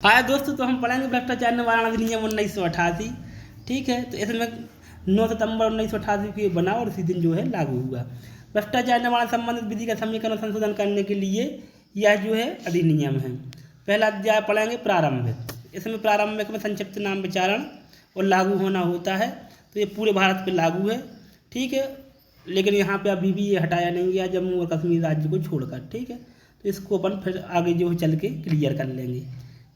हाँ दोस्तों, तो हम पढ़ेंगे भ्रष्टाचार निवारण अधिनियम 1988। ठीक है, तो इसमें 9 सितंबर 1988 को ये बना और इसी दिन जो है लागू हुआ। भ्रष्टाचार निवारण संबंधित विधि का समीकरण और संशोधन करने के लिए यह जो है अधिनियम है। पहला अध्याय पढ़ेंगे प्रारंभिक। इसमें प्रारंभिक में संक्षिप्त नाम विचारण और लागू होना होता है, तो ये पूरे भारत पे लागू है। ठीक है, लेकिन यहाँ पे अभी भी ये हटाया नहीं गया जम्मू और कश्मीर राज्य को छोड़कर। ठीक है, तो इसको अपन फिर आगे जो है चल के क्लियर कर लेंगे।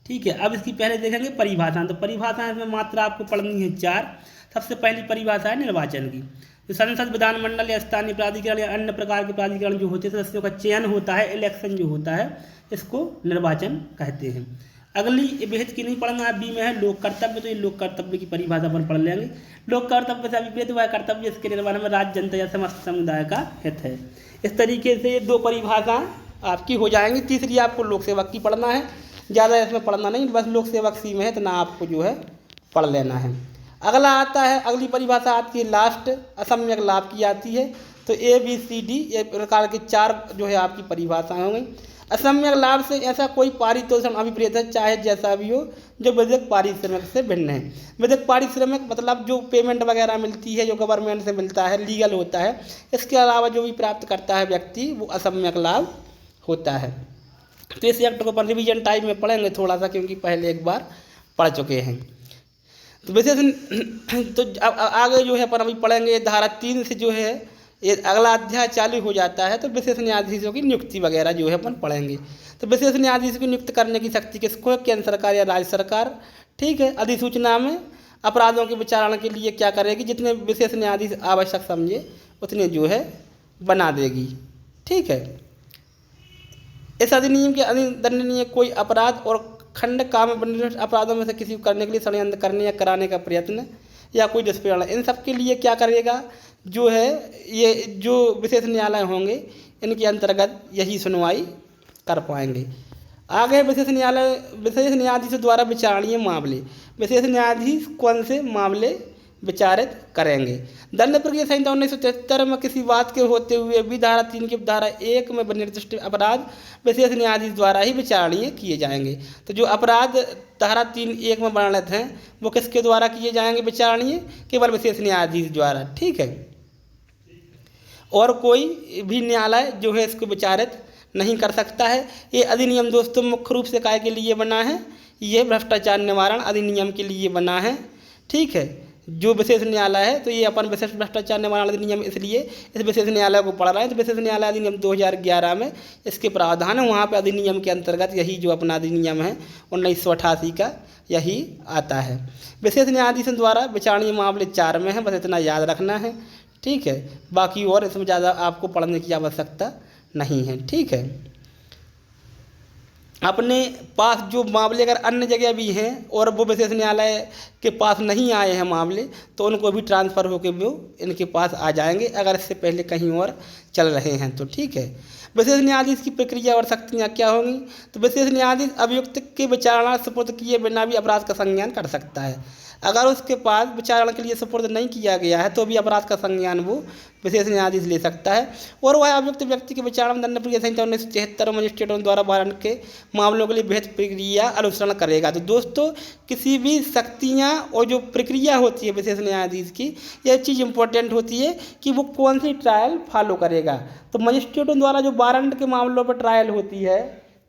ठीक है, अब इसकी पहले देखेंगे परिभाषा। तो परिभाषा इसमें मात्र आपको पढ़नी है 4। सबसे पहली परिभाषा है निर्वाचन की। जो संसद, विधानमंडल या स्थानीय प्राधिकरण या अन्य प्रकार के प्राधिकरण जो होते हैं, सदस्यों का चयन होता है, इलेक्शन जो होता है, इसको निर्वाचन कहते हैं। अगली विहित की नहीं पढ़ना है, बी में है लोक कर्तव्य। तो ये लोक कर्तव्य की परिभाषा पर पढ़ लेंगे। लोक कर्तव्य से अभिप्रेत वह कर्तव्य इसके निर्वहन में राज्य, जनता या समस्त समुदाय का हित है। इस तरीके से ये 2 परिभाषा आपकी हो जाएंगी। तीसरी आपको लोक सेवक की पढ़ना है, ज़्यादा इसमें पढ़ना नहीं, बस लोक सेवक सी में है इतना आपको जो है पढ़ लेना है। अगला आता है, अगली परिभाषा आती है लास्ट, असम्यक लाभ की आती है। तो ABCD ये प्रकार के 4 जो है आपकी परिभाषाएं हो गई। असम्यक लाभ से ऐसा कोई पारितोषिक अभिप्रेत है, चाहे जैसा भी हो, जो विधिक पारिश्रमिक से भिन्न है। विधिक पारिश्रमिक मतलब जो पेमेंट वगैरह मिलती है, जो गवर्नमेंट से मिलता है, लीगल होता है। इसके अलावा जो भी प्राप्त करता है व्यक्ति, वो असम्यक लाभ होता है। तो इस एक्ट को अपन रिवीजन टाइप में पढ़ेंगे थोड़ा सा, क्योंकि पहले एक बार पढ़ चुके हैं। तो विशेष तो आगे जो है अपन अभी पढ़ेंगे धारा 3 से जो है ये अगला अध्याय चालू हो जाता है। तो विशेष न्यायाधीशों की नियुक्ति वगैरह जो है अपन पढ़ेंगे। तो विशेष न्यायाधीश की नियुक्त करने की शक्ति किसको है? केंद्र सरकार या राज्य सरकार। ठीक है, अधिसूचना में अपराधों के विचारण के लिए क्या करेगी? जितने विशेष न्यायाधीश आवश्यक समझे उतने जो है बना देगी। ठीक है, इस अधिनियम के अधीन दंडनीय कोई अपराध और खंड काम अपराधों में से किसी को करने के लिए षड्यंत्र करने या कराने का प्रयत्न या कोई दुष्प्रेरणा, इन सब के लिए क्या करेगा? जो है ये जो विशेष न्यायालय होंगे इनके अंतर्गत यही सुनवाई कर पाएंगे। आगे विशेष न्यायाधीश द्वारा विचारणीय मामले। विशेष न्यायाधीश कौन से मामले विचारित करेंगे? दंड प्रक्रिया संहिता 1973 में किसी बात के होते हुए भी धारा 3 की धारा 1 में निर्दिष्ट अपराध विशेष न्यायाधीश द्वारा ही विचारणीय किए जाएंगे। तो जो अपराध धारा 3(1) में वर्णित हैं वो किसके द्वारा किए जाएंगे विचारणीय? केवल विशेष न्यायाधीश द्वारा। ठीक है, और कोई भी न्यायालय जो है इसको विचारित नहीं कर सकता है। ये अधिनियम दोस्तों मुख्य रूप से काय के लिए बना है? ये भ्रष्टाचार निवारण अधिनियम के लिए बना है। ठीक है, जो विशेष न्यायालय है, तो ये अपन विशेष भ्रष्टाचार निवारण अधिनियम इसलिए इस विशेष न्यायालय को पढ़ रहे हैं। तो विशेष न्यायालय अधिनियम 2011 में इसके प्रावधान है, वहाँ पे अधिनियम के अंतर्गत यही जो अपना अधिनियम है 1988 का यही आता है। विशेष न्यायाधीश द्वारा विचारणीय मामले 4 में है, बस इतना याद रखना है। ठीक है, बाकी और इसमें ज़्यादा आपको पढ़ने की आवश्यकता नहीं है। ठीक है, अपने पास जो मामले अगर अन्य जगह भी हैं और वो विशेष न्यायालय के पास नहीं आए हैं मामले, तो उनको भी ट्रांसफ़र होकर वो इनके पास आ जाएंगे अगर इससे पहले कहीं और चल रहे हैं तो। ठीक है, विशेष न्यायाधीश की प्रक्रिया और शक्तियाँ क्या होंगी? तो विशेष न्यायाधीश अभियुक्त के विचारणा सुपुर्द किए बिना भी अपराध का संज्ञान कर सकता है। अगर उसके पास विचारण के लिए सुपुर्द नहीं किया गया है तो भी अपराध का संज्ञान वो विशेष न्यायाधीश ले सकता है। और वह अभियुक्त व्यक्ति के विचारण दंड प्रक्रिया संहिता 1973 मजिस्ट्रेटों द्वारा वारंट के मामलों के लिए बेहद प्रक्रिया अनुसरण करेगा। तो दोस्तों, किसी भी शक्तियाँ और जो प्रक्रिया होती है विशेष न्यायाधीश की, यह चीज़ इंपॉर्टेंट होती है कि वो कौन सी ट्रायल फॉलो करेगा। तो मजिस्ट्रेटों द्वारा जो वारंट के मामलों पर ट्रायल होती है,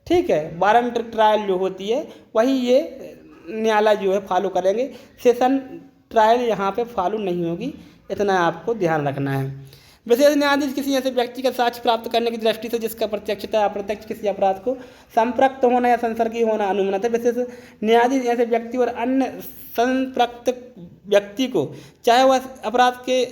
ठीक है, वारंट ट्रायल जो होती है वही ये न्यायालय जो है फॉलो करेंगे। सेशन ट्रायल यहाँ पे फॉलो नहीं होगी, इतना आपको ध्यान रखना है। विशेष न्यायाधीश किसी ऐसे व्यक्ति का साक्ष्य प्राप्त करने की दृष्टि से जिसका प्रत्यक्षता या अप्रत्यक्ष किसी अपराध को संपृक्त होना या संसर्गी होना अनुमत है। विशेष न्यायाधीश ऐसे व्यक्ति और अन्य संपृक्त व्यक्ति को, चाहे वह अपराध के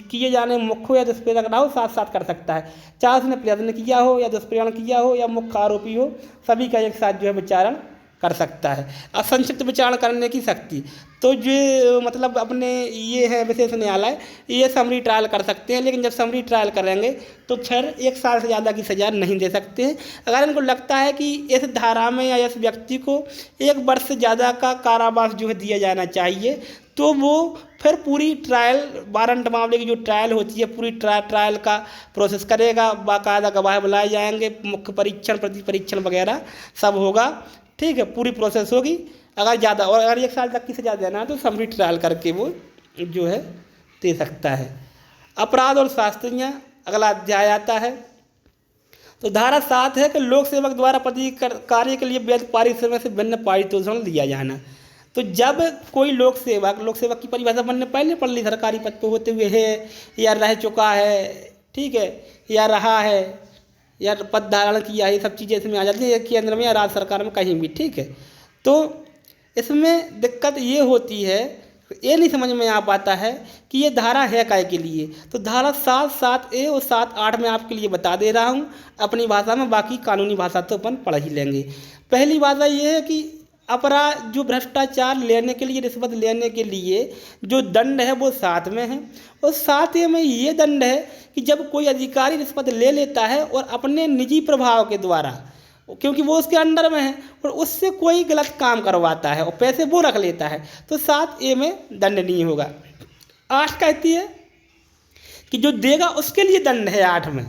किए जाने मुख्य हो या दुष्प्रेरक ना हो, साथ साथ कर सकता है। चाहे उसने प्रयत्न किया हो या दुष्प्रेरण किया हो या मुख्य आरोपी हो, सभी का एक साथ जो है विचारण कर सकता है। अब संक्षिप्त विचारण करने की शक्ति, तो जो मतलब अपने ये है विशेष न्यायालय, ये समरी ट्रायल कर सकते हैं, लेकिन जब समरी ट्रायल करेंगे तो फिर 1 साल से ज़्यादा की सज़ा नहीं दे सकते हैं। अगर इनको लगता है कि इस धारा में या इस व्यक्ति को 1 वर्ष से ज़्यादा का कारावास जो है दिया जाना चाहिए, तो वो फिर पूरी ट्रायल, वारंट मामले की जो ट्रायल होती है पूरी ट्रायल का प्रोसेस करेगा। बाकायदा गवाह बुलाए जाएंगे, मुख्य परीक्षण, प्रति परीक्षण वगैरह सब होगा। ठीक है, पूरी प्रोसेस होगी। अगर ज़्यादा और अगर 1 साल तक की सजा देना है तो समरी ट्रायल करके वो जो है दे सकता है। अपराध और शास्त्रियाँ अगला अध्याय आता है। तो धारा 7 है कि लोक सेवक द्वारा प्रति कार्य के लिए वैध पारिश्रमिक से भिन्न पारितोषिक दिया जाना। तो जब कोई लोक सेवक की परिभाषा बनने पहले पढ़ ली, सरकारी पद पर होते हुए है या रह चुका है, ठीक है, या रहा है या पद धारण किया है, ये सब चीज़ें इसमें आ जाती है केंद्र में या राज्य सरकार में कहीं भी, ठीक है। तो इसमें दिक्कत ये होती है, ये नहीं समझ में आ पाता है कि ये धारा है काय के लिए। तो धारा 7(7)(a) और 7(8) में आपके लिए बता दे रहा हूँ अपनी भाषा में, बाकी कानूनी भाषा तो अपन पढ़ ही लेंगे। पहली भाषा ये है कि अपराध जो भ्रष्टाचार लेने के लिए, रिश्वत लेने के लिए जो दंड है वो 7 में है, और 7(a) में ये दंड है कि जब कोई अधिकारी रिश्वत ले लेता है और अपने निजी प्रभाव के द्वारा, क्योंकि वो उसके अंडर में है और उससे कोई गलत काम करवाता है और पैसे वो रख लेता है, तो 7(a) में दंडनीय होगा। 8 कहती है कि जो देगा उसके लिए दंड है 8 में,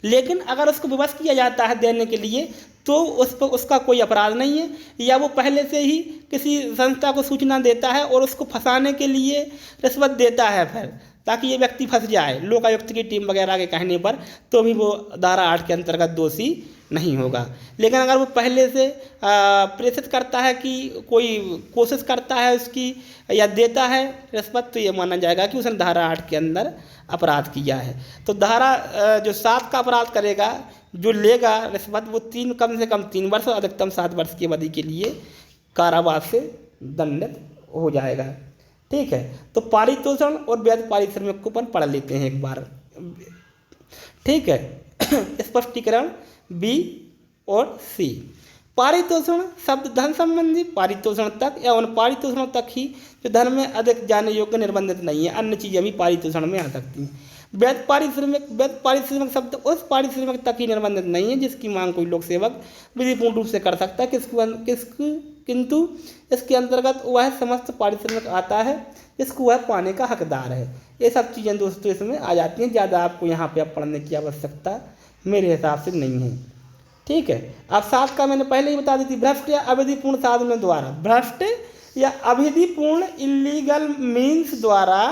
लेकिन अगर उसको विवश किया जाता है देने के लिए तो उस पर उसका कोई अपराध नहीं है, या वो पहले से ही किसी संस्था को सूचना देता है और उसको फंसाने के लिए रिश्वत देता है फिर, ताकि ये व्यक्ति फंस जाए लोकायुक्त की टीम वगैरह के कहने पर, तो भी वो धारा 8 के अंतर्गत दोषी नहीं होगा। लेकिन अगर वो पहले से प्रेषित करता है कि कोई कोशिश करता है उसकी या देता है रिश्वत, तो ये माना जाएगा कि उसने धारा 8 के अंदर अपराध किया है। तो धारा जो 7 का अपराध करेगा, जो लेगा रिश्वत, वो कम से कम 3 वर्ष और अधिकतम 7 वर्ष की अवधि के लिए कारावास से दंडित हो जाएगा, ठीक है। तो पारितोषण और वैध पारिश्रमिक को अपन पढ़ लेते हैं एक बार, ठीक है। स्पष्टीकरण बी और सी। पारितोषण शब्द धन संबंधी पारितोषण तक या उन पारितोषणों तक ही जो धन में अधिक जाने योग्य निर्बंधित नहीं है, अन्य चीज़ें भी पारितोषण में आ सकती हैं। वैध पारिश्रमिक शब्द उस पारिश्रमिक तक ही निर्बंधित नहीं है जिसकी मांग कोई लोक सेवक विधिपूर्ण रूप से कर सकता है, किंतु इसके अंतर्गत वह समस्त पारिश्रमिक आता है जिसको वह पाने का हकदार है। ये सब चीज़ें दोस्तों इसमें आ जाती हैं, ज़्यादा आपको यहाँ पे अब पढ़ने की आवश्यकता मेरे हिसाब से नहीं है, ठीक है। अब 7 का मैंने पहले ही बता दी थी, भ्रष्ट या अविधिपूर्ण साधनों द्वारा, भ्रष्ट या अविधिपूर्ण इलीगल मीन्स द्वारा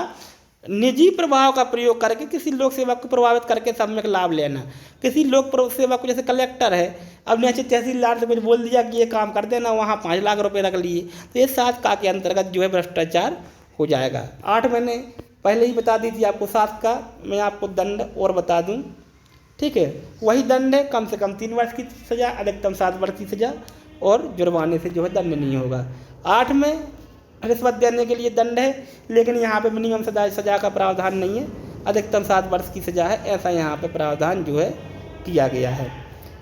निजी प्रभाव का प्रयोग करके किसी लोक सेवक को प्रभावित करके सम्यक लाभ लेना। किसी लोक सेवक को, जैसे कलेक्टर है, अब नीचे तहसीलदार से कुछ बोल दिया कि ये काम कर देना, वहाँ 5 लाख रुपए रख लिए, तो ये 7 का के अंतर्गत जो है भ्रष्टाचार हो जाएगा। 8 मैंने पहले ही बता दी थी आपको, 7 का मैं आपको दंड और बता दूँ, ठीक है। वही दंड है, कम से कम 3 वर्ष की सज़ा, अधिकतम 7 वर्ष की सज़ा, और जुर्माने से जो है दंड नहीं होगा। 8 में रिश्वत देने के लिए दंड है, लेकिन यहाँ पे मिनिमम सजा का प्रावधान नहीं है, अधिकतम 7 वर्ष की सज़ा है, ऐसा यहाँ पे प्रावधान जो है किया गया है।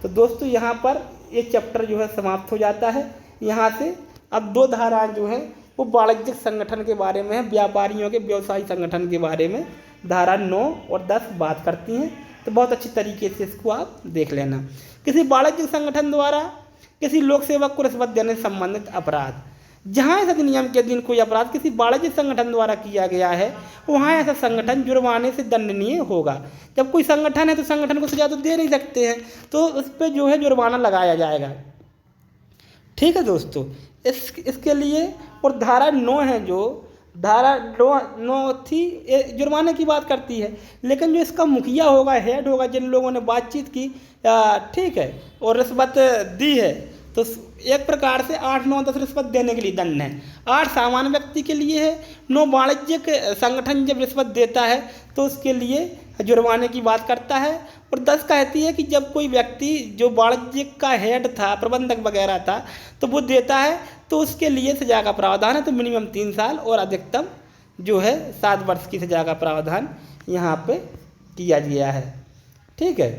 तो दोस्तों यहाँ पर ये चैप्टर जो है समाप्त हो जाता है। यहाँ से अब 2 धाराएँ जो हैं वो वाणिज्यिक संगठन के बारे में है, व्यापारियों के व्यवसायी संगठन के बारे में धारा 9 और 10 बात करती हैं। तो बहुत अच्छी तरीके से इसको आप देख लेना। किसी वाणिज्यिक संगठन द्वारा किसी लोक सेवक को रिश्वत देने से संबंधित अपराध, जहाँ इस अधिनियम के अधीन कोई अपराध किसी वाणिज्यिक संगठन द्वारा किया गया है, वहाँ ऐसा संगठन जुर्माने से दंडनीय होगा। जब कोई संगठन है तो संगठन को सजा तो दे नहीं सकते हैं, तो उस पर जो है जुर्माना लगाया जाएगा, ठीक है दोस्तों। इसके लिए और धारा 9 है, जो धारा 9 थी, जुर्माने की बात करती है, लेकिन जो इसका मुखिया होगा, हेड होगा, जिन लोगों ने बातचीत की, ठीक है, और रिश्वत दी है, तो एक प्रकार से 8, 9, 10 रिश्वत देने के लिए दंड है। 8 सामान्य व्यक्ति के लिए है, 9 वाणिज्यिक संगठन जब रिश्वत देता है तो उसके लिए जुर्माने की बात करता है, और 10 कहती है कि जब कोई व्यक्ति जो वाणिज्यिक का हेड था, प्रबंधक वगैरह था, तो वो देता है तो उसके लिए सजा का प्रावधान है। तो मिनिमम 3 साल और अधिकतम जो है 7 वर्ष की सजा का प्रावधान यहाँ पे किया गया है, ठीक है।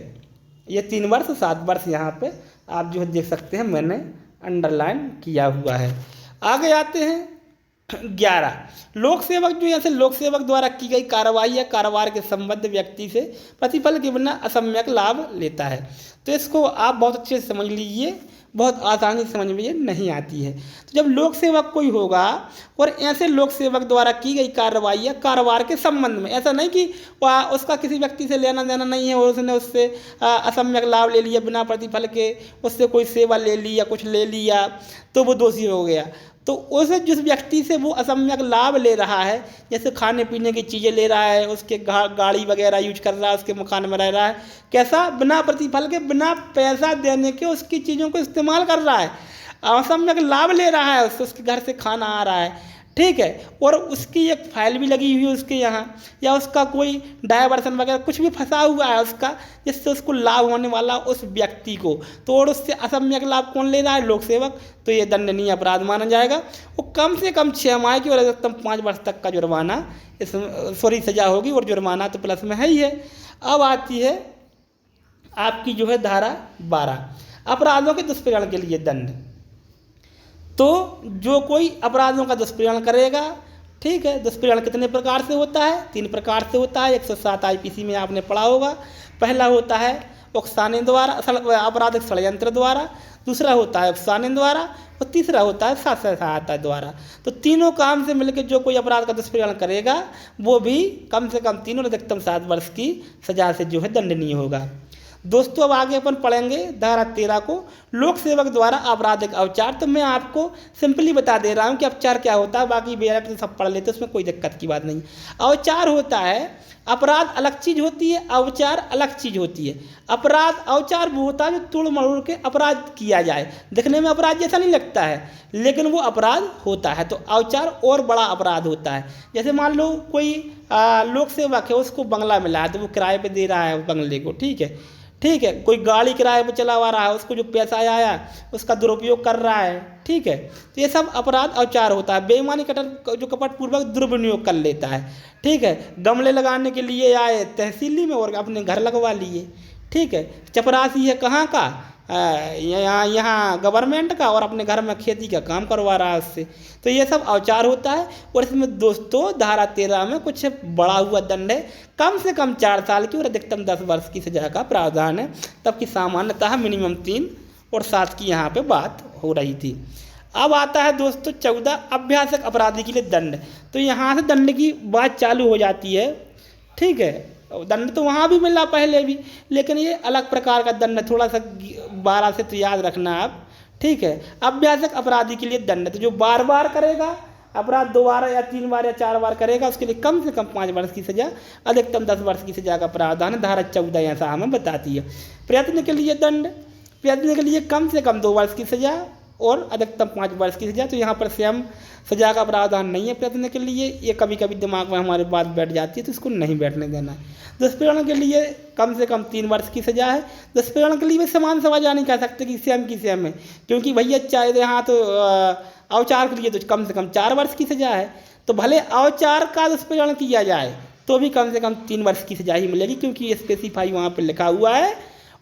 ये 3 वर्ष 7 वर्ष यहाँ पे आप जो है देख सकते हैं, मैंने अंडरलाइन किया हुआ है। आगे आते हैं 11, लोक सेवक जो ऐसे लोक सेवक द्वारा की गई कार्रवाई या कारोबार के संबद्ध व्यक्ति से प्रतिफल के बिना असम्यक लाभ लेता है। तो इसको आप बहुत अच्छे से समझ लीजिए बहुत आसानी से समझ में ये नहीं आती है। तो जब लोक सेवक कोई होगा और ऐसे लोक सेवक द्वारा की गई कार्रवाई या कारोबार के संबंध में, ऐसा नहीं कि उसका किसी व्यक्ति से लेना देना नहीं है और उसने उससे असम्यक लाभ ले लिया बिना प्रतिफल के, उससे कोई सेवा ले ली या कुछ ले लिया तो वो दोषी हो गया। तो उस जिस व्यक्ति से वो असम्यक लाभ ले रहा है, जैसे खाने पीने की चीज़ें ले रहा है, उसके गाड़ी वगैरह यूज कर रहा है, उसके मकान में रह रहा है, कैसा बिना प्रतिफल के बिना पैसा देने के उसकी चीज़ों को इस्तेमाल कर रहा है, असम्यक लाभ ले रहा है, उसके घर से खाना आ रहा है, ठीक है, और उसकी एक फाइल भी लगी हुई है उसके यहाँ, या उसका कोई डायवर्सन वगैरह कुछ भी फंसा हुआ है उसका, जिससे उसको लाभ होने वाला उस व्यक्ति को, तो और उससे असम्यक लाभ कौन ले रहा है? लोक सेवक। तो ये दंडनीय अपराध माना जाएगा। वो कम से कम 6 माह की और अधिकतम 5 वर्ष तक का जुर्माना सजा होगी, और जुर्माना तो प्लस में है ही है। अब आती है आपकी जो है धारा 12, अपराधों के दुष्प्रेरण के लिए दंड। तो जो कोई अपराधों का दुष्प्रेरण करेगा, ठीक है, दुष्प्रेरण कितने प्रकार से होता है? 3 प्रकार से होता है। 107 IPC में आपने पढ़ा होगा। पहला होता है उकसाने द्वारा, आपराधिक षड्यंत्र द्वारा, दूसरा होता है उकसाने द्वारा, और तीसरा होता है शास्त्र सहायता द्वारा। तो तीनों काम से मिलकर जो कोई अपराध का दुष्प्रेरण करेगा वो भी कम से कम 3 और अधिकतम 7 वर्ष की सजा से जो है दंडनीय होगा। दोस्तों अब आगे अपन पढ़ेंगे धारा 13 को, लोक सेवक द्वारा आपराधिक अवचार। तो मैं आपको सिंपली बता दे रहा हूँ कि अवचार क्या होता है, बाकी बेरा तो सब पढ़ लेते, उसमें कोई दिक्कत की बात नहीं। अवचार होता है, अपराध अलग चीज़ होती है, अवचार अलग चीज़ होती है। अपराध अवचार वो होता है जो तोड़ मरोड़ के अपराध किया जाए, दिखने में अपराध जैसा नहीं लगता है लेकिन वो अपराध होता है। तो अवचार और बड़ा अपराध होता है। जैसे मान लो कोई लोक सेवक है, उसको बंगला मिला है तो वो किराए पे दे रहा है बंगले को, ठीक है, कोई गाड़ी किराए पर चलावा रहा है, उसको जो पैसा आया उसका दुरुपयोग कर रहा है, ठीक है, तो ये सब अपराध अवचार होता है। बेईमानी जो कपटपूर्वक दुर्विनियोग कर लेता है, ठीक है, गमले लगाने के लिए आए तहसीली में और अपने घर लगवा लिए, ठीक है, चपरासी है कहाँ का, यहाँ गवर्नमेंट का, और अपने घर में खेती का काम करवा रहा है उससे। तो ये सब अवचार होता है। और इसमें दोस्तों धारा 13 में कुछ बढ़ा हुआ दंड है, कम से कम 4 साल की और अधिकतम 10 वर्ष की सजा का प्रावधान है, तब की सामान्यतः मिनिमम 3 और 7 की यहाँ पे बात हो रही थी। अब आता है दोस्तों 14 अभ्यासक अपराधी के लिए दंड। तो यहाँ से दंड की बात चालू हो जाती है, ठीक है। दंड तो वहाँ भी मिला पहले भी, लेकिन ये अलग प्रकार का दंड, थोड़ा सा 12 से तो याद रखना आप, ठीक है। अभ्यासक अपराधी के लिए दंड, तो जो बार बार करेगा अपराध, 2 बार या 3 बार या 4 बार करेगा, उसके लिए कम से कम 5 वर्ष की सजा, अधिकतम 10 वर्ष की सजा का प्रावधान धारा 14 ऐसा हमें बताती है। प्रयत्न के लिए दंड, प्रयत्न के लिए कम से कम 2 वर्ष की सजा और अधिकतम 5 वर्ष की सजा। तो यहाँ पर स्वयं सजा का प्रावधान नहीं है प्रयत्न के लिए, ये कभी कभी दिमाग में हमारे बात बैठ जाती है तो इसको नहीं बैठने देना है। दुष्प्रेरण के लिए कम से कम 3 वर्ष की सजा है। दुष्प्रेरण के लिए भी समान सजा नहीं कह सकते कि सेम की सेम है, क्योंकि भैया चाहे यहाँ तो अवचार के लिए तो कम से कम 4 वर्ष की सजा है। तो भले अवचार का दुष्प्रेरण किया जाए तो भी कम से कम 3 वर्ष की सजा ही मिलेगी, क्योंकि स्पेसिफाई वहाँ पर लिखा हुआ है।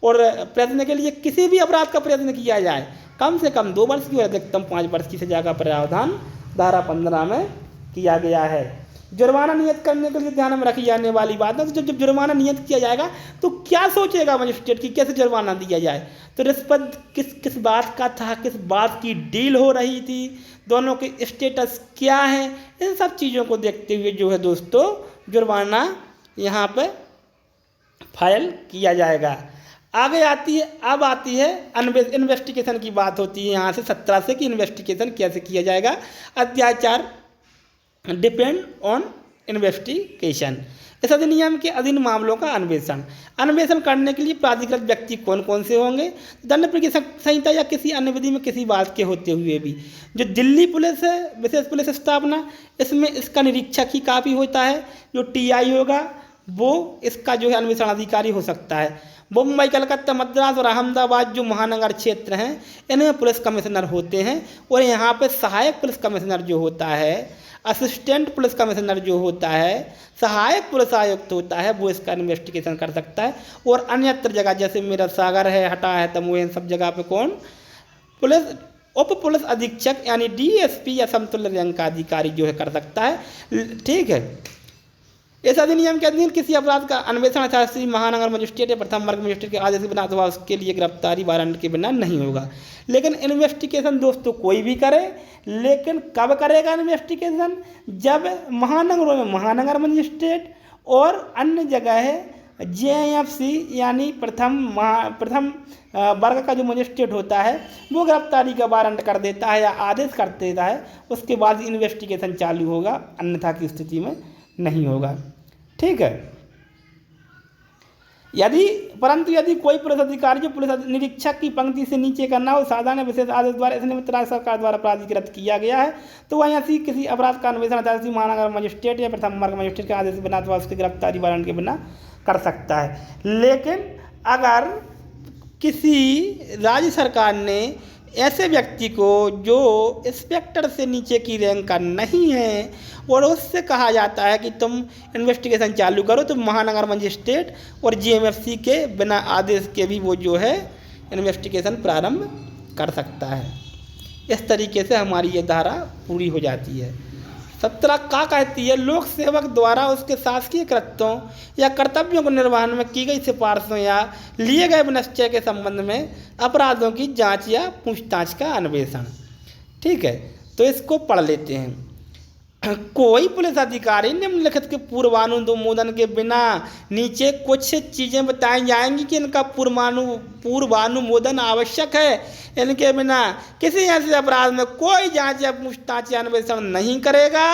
और प्रयत्न के लिए किसी भी अपराध का प्रयत्न किया जाए कम से कम 2 वर्ष की और अधिकतम 5 वर्ष की सजा का प्रावधान धारा 15 में किया गया है। जुर्माना नियत करने के लिए ध्यान में रखी जाने वाली बात है, तो जब जुर्माना नियत किया जाएगा तो क्या सोचेगा मजिस्ट्रेट की कैसे जुर्माना दिया जाए। तो रिश्वत किस बात का था, किस बात की डील हो रही थी, दोनों के स्टेटस क्या है, इन सब चीज़ों को देखते हुए जो है दोस्तों जुर्माना यहाँ पे फाइल किया जाएगा। आगे अब आती है इन्वेस्टिगेशन की बात होती है यहाँ से 17 से कि इन्वेस्टिगेशन कैसे किया जाएगा। अत्याचार डिपेंड ऑन इन्वेस्टिगेशन। इस अधिनियम के अधीन मामलों का अन्वेषण करने के लिए प्राधिकृत व्यक्ति कौन कौन से होंगे। दंड प्रक्रिया संहिता या किसी अन्य विधि में किसी बात के होते हुए भी जो दिल्ली पुलिस है, विशेष पुलिस स्थापना, इसमें इसका निरीक्षक ही काफ़ी होता है। जो TI होगा वो इसका जो है अन्वेषण अधिकारी हो सकता है। मुंबई, कलकत्ता, मद्रास और अहमदाबाद जो महानगर क्षेत्र हैं इनमें पुलिस कमिश्नर होते हैं। और यहाँ पे सहायक पुलिस कमिश्नर जो होता है, असिस्टेंट पुलिस कमिश्नर जो होता है, सहायक पुलिस आयुक्त होता है, वो इसका इन्वेस्टिगेशन कर सकता है। और अन्यत्र जगह जैसे मेरा सागर है, हटा है, तमोह, इन सब जगह पे कौन, उप पुलिस अधीक्षक यानी DSP या समतुल्य रैंक का अधिकारी जो है कर सकता है, ठीक है। इस अधिनियम के अधीन किसी अपराध का अन्वेषण शास्त्री महानगर मजिस्ट्रेट या प्रथम वर्ग मजिस्ट्रेट के आदेश के बिना अथवा उसके लिए गिरफ्तारी वारंट के बिना नहीं होगा। लेकिन इन्वेस्टिगेशन दोस्तों कोई भी करे, लेकिन कब करेगा इन्वेस्टिगेशन? जब महानगरों में महानगर मजिस्ट्रेट और अन्य जगह है JMFC यानी प्रथम वर्ग का जो मजिस्ट्रेट होता है वो गिरफ्तारी का वारंट कर देता है या आदेश कर देता है, उसके बाद इन्वेस्टिगेशन चालू होगा, अन्यथा की स्थिति में नहीं होगा। ठीक है। परंतु यदि कोई पुलिस अधिकारी जो पुलिस निरीक्षक की पंक्ति से नीचे का न हो, साधारण विशेष आदेश द्वारा इस निमित्त राज्य सरकार द्वारा प्राधिकृत किया गया है, तो वह ऐसी किसी अपराध का अन्वेषण शास्त्री महानगर मजिस्ट्रेट या प्रथम वर्ग मजिस्ट्रेट के आदेश के बिना अथवा उसके गिरफ्तारी वारंट के बिना कर सकता है। लेकिन अगर किसी राज्य सरकार ने ऐसे व्यक्ति को जो इंस्पेक्टर से नीचे की रैंक का नहीं है और उससे कहा जाता है कि तुम इन्वेस्टिगेशन चालू करो, तो महानगर मजिस्ट्रेट और JMFC के बिना आदेश के भी वो जो है इन्वेस्टिगेशन प्रारंभ कर सकता है। इस तरीके से हमारी ये धारा पूरी हो जाती है। 17 का कहती है लोक सेवक द्वारा उसके शासकीय कृत्यों या कर्तव्यों को निर्वहन में की गई सिफारिशों या लिए गए निश्चय के संबंध में अपराधों की जांच या पूछताछ का अन्वेषण। ठीक है, तो इसको पढ़ लेते हैं। कोई पुलिस अधिकारी निम्नलिखित के पूर्वानुमोदन के बिना नीचे कुछ चीज़ें बताई जाएंगी कि इनका पूर्वानुमोदन आवश्यक है। इनके बिना किसी ऐसे अपराध में कोई जांच या पूछताछ या अन्वेषण नहीं करेगा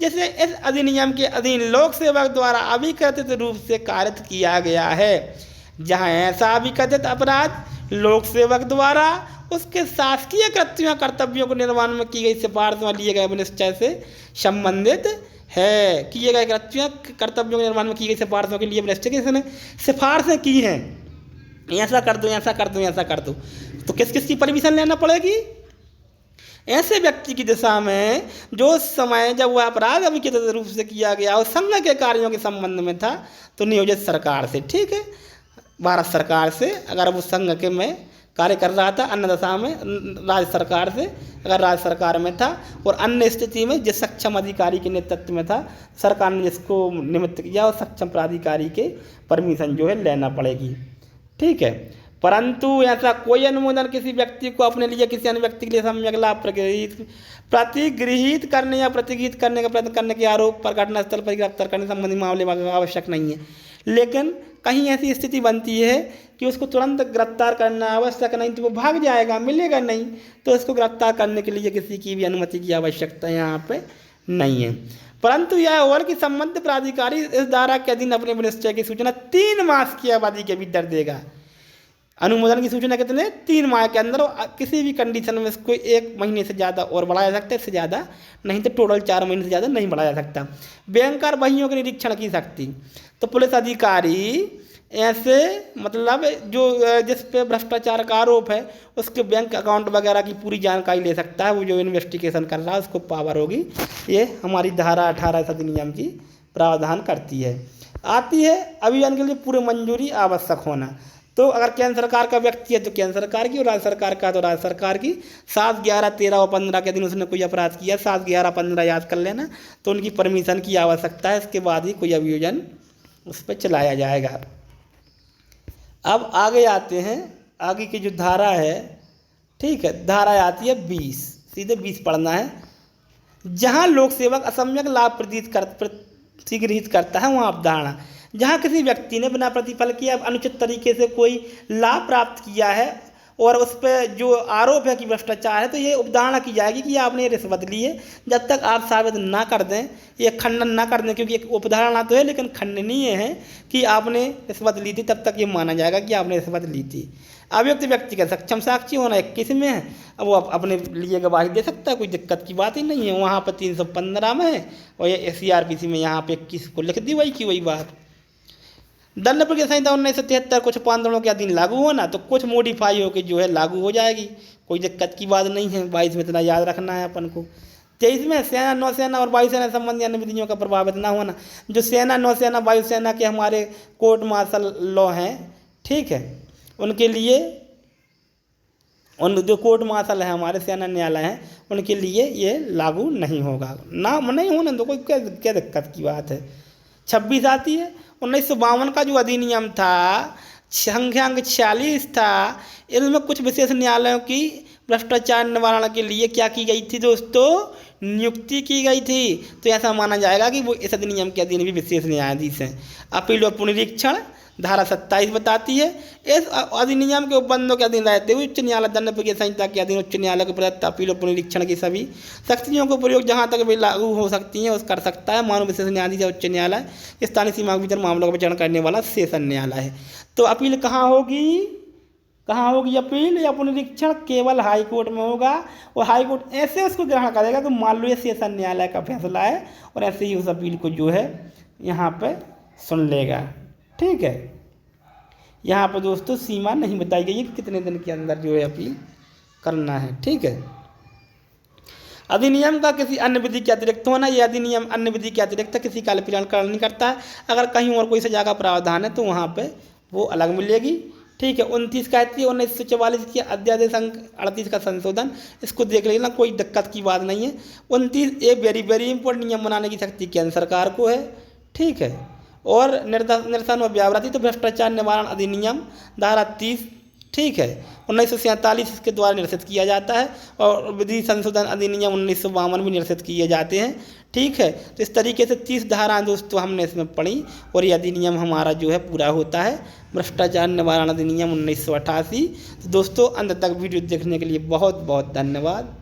जिसे इस अधिनियम के अधीन लोक सेवक द्वारा अभिकथित रूप से कारित किया गया है। जहां ऐसा अभिकथित अपराध लोक सेवक द्वारा उसके शासकीय कृत्यों कर्तव्यों को निर्वहन में की गई सिफारिश में लिए गए निश्चय से संबंधित है। किए गए कृत्यों कर्तव्यों के निर्वहन में की गई सिफारिशों के लिए निश्चय सिफारिशें की हैं, ऐसा कर दो, ऐसा कर दो, ऐसा कर दो, तो किस किस की परमिशन लेना पड़ेगी? ऐसे व्यक्ति की दिशा में जो समय जब वह अपराध अभिकथित रूप से किया गया और संघ के कार्यों के संबंध में था, तो नियोजित सरकार से, ठीक है, भारत सरकार से, अगर वो संघ के में कार्य कर रहा था, अन्य दशा में राज्य सरकार से, अगर राज्य सरकार में था, और अन्य स्थिति में जिस सक्षम अधिकारी के नेतृत्व में था, सरकार ने जिसको निमित्त किया और सक्षम प्राधिकारी के परमिशन जो है लेना पड़ेगी। ठीक है, परंतु ऐसा कोई अनुमोदन किसी व्यक्ति को अपने लिए किसी अन्य व्यक्ति के लिए सम्यक लाभ प्रतिगृहित करने या प्रतिगृहित करने का प्रयत्न करने के आरोप पर घटनास्थल पर गिरफ्तार करने संबंधी मामले में आवश्यक नहीं है। लेकिन कहीं ऐसी स्थिति बनती है कि उसको तुरंत गिरफ्तार करना आवश्यक नहीं, तो वो भाग जाएगा, मिलेगा नहीं, तो उसको गिरफ्तार करने के लिए किसी की भी अनुमति की आवश्यकता यहाँ पे नहीं है। परंतु यह और कि संबंधित प्राधिकारी इस धारा के अधीन अपने निश्चय की सूचना 3 मास की अवधि के भीतर देगा। अनुमोदन की सूचना कितने? 3 माह के अंदर, किसी भी कंडीशन में इसको 1 महीने से ज़्यादा और बढ़ाया जा सकता है, इससे ज़्यादा नहीं, तो टोटल 4 महीने से ज़्यादा नहीं बढ़ाया जा सकता। बैंकर बहियों के निरीक्षण की शक्ति, तो पुलिस अधिकारी ऐसे मतलब जो जिस पे भ्रष्टाचार का आरोप है उसके बैंक अकाउंट वगैरह की पूरी जानकारी ले सकता है, वो जो इन्वेस्टिगेशन कर रहा है उसको पावर होगी। ये हमारी धारा 18 अधिनियम की प्रावधान करती है। आती है अभियान के लिए पूरी मंजूरी आवश्यक होना, तो अगर केंद्र सरकार का व्यक्ति है तो केंद्र सरकार की, और राज्य सरकार का तो राज्य सरकार की। 7, 11, 13 और 15 के दिन उसने कोई अपराध किया, 7, 11, 15 याद कर लेना, तो उनकी परमिशन की आवश्यकता है, इसके बाद ही कोई अभियोजन उस पर चलाया जाएगा। अब आगे आते हैं, आगे की जो धारा है, ठीक है, धारा आती है 20, सीधे 20 पढ़ना है। जहाँ लोक सेवक असम्यक लाभ प्रतिगृहित करता है वहाँ अवधारणा, जहाँ किसी व्यक्ति ने बिना प्रतिफल किया अनुचित तरीके से कोई लाभ प्राप्त किया है और उस पर जो आरोप है कि भ्रष्टाचार है, तो ये उपधारणा की जाएगी कि आपने रिश्वत ली है। जब तक आप साबित ना कर दें, ये खंडन ना कर दें, क्योंकि एक उपधारणा तो है लेकिन खंडनीय है कि आपने रिश्वत ली थी, तब तक ये माना जाएगा कि आपने रिश्वत ली थी। अभियुक्त व्यक्ति का सक्षम साक्षी होना 21 में है, अब वो अपने लिए गवाही दे सकता है, कोई दिक्कत की बात ही नहीं है। वहाँ पर 315 में है और ये CRPC में यहाँ पे 21 को लिख दी, वही की वही बात। दंड प्रक्रिया संहिता 1973 कुछ पांदड़ों के अधीन लागू होना, तो कुछ मॉडिफाई होकर जो है लागू हो जाएगी, कोई दिक्कत की बात नहीं है। 22 में इतना याद रखना है अपन को। 23 में सेना, नौसेना और वायुसेना संबंधी अन्य विधियों का प्रभावित न होना, जो सेना, नौसेना, वायुसेना के हमारे कोर्ट मार्शल लॉ हैं, ठीक है, उनके लिए, उन जो कोर्ट मार्शल है हमारे सेना न्यायालय हैं, उनके लिए ये लागू नहीं होगा। ना नहीं होने दो, कोई क्या दिक्कत की बात है। 26 आती है। 1952 का जो अधिनियम था, संख्यांक 46 था, इनमें कुछ विशेष न्यायालयों की भ्रष्टाचार निवारण के लिए क्या की गई थी दोस्तों, नियुक्ति की गई थी। तो ऐसा माना जाएगा कि वो इस अधिनियम के अधीन भी विशेष न्यायाधीश हैं। अपील और पुनरीक्षण धारा 27 बताती है, इस अधिनियम के उपबंधों के अधीन रहते हुए उच्च न्यायालय दंड प्रक्रिया संहिता के अधीन उच्च न्यायालय को प्रदत्त अपील और पुनरीक्षण की सभी शक्तियों को प्रयोग जहां तक वे लागू हो सकती हैं उस कर सकता है। मानव विशेष न्यायाधीश उच्च न्यायालय स्थानीय सीमा के भीतर मामलों का विचारण करने वाला सेशन न्यायालय है। तो अपील कहाँ होगी अपील या पुनरीक्षण, केवल हाई कोर्ट में होगा। और हाई कोर्ट ऐसे उसको ग्रहण करेगा कि मान लो ये सेशन न्यायालय का फैसला है और ऐसे ही उस अपील को जो है यहाँ पे सुन लेगा। ठीक है, यहाँ पर दोस्तों सीमा नहीं बताई गई है कि कितने दिन के अंदर जो है अपील करना है। ठीक है, अधिनियम का किसी अन्य विधि के अतिरिक्त होना, यह अधिनियम अन्य विधि के अतिरिक्त किसी का परिणाम नहीं करता है। अगर कहीं और कोई सजा का प्रावधान है तो वहाँ पे वो अलग मिलेगी। ठीक है, 29 कहती है 1944 की अध्यादेश अंक 38 का संशोधन, इसको देख लेना, कोई दिक्कत की बात नहीं है। 29 एक वेरी इंपॉर्टेंट, नियम बनाने की शक्ति केंद्र सरकार को है। ठीक है, और निरसन और व्यावृत्ति तो भ्रष्टाचार निवारण अधिनियम धारा 30, ठीक है, 1947 के द्वारा निरसित किया जाता है। और विधि संशोधन अधिनियम 1952 में निरसित किए जाते हैं। ठीक है, तो इस तरीके से 30 धाराएं दोस्तों हमने इसमें पढ़ी और ये अधिनियम हमारा जो है पूरा होता है, भ्रष्टाचार निवारण अधिनियम 1988। तो दोस्तों अंत तक वीडियो देखने के लिए बहुत बहुत धन्यवाद।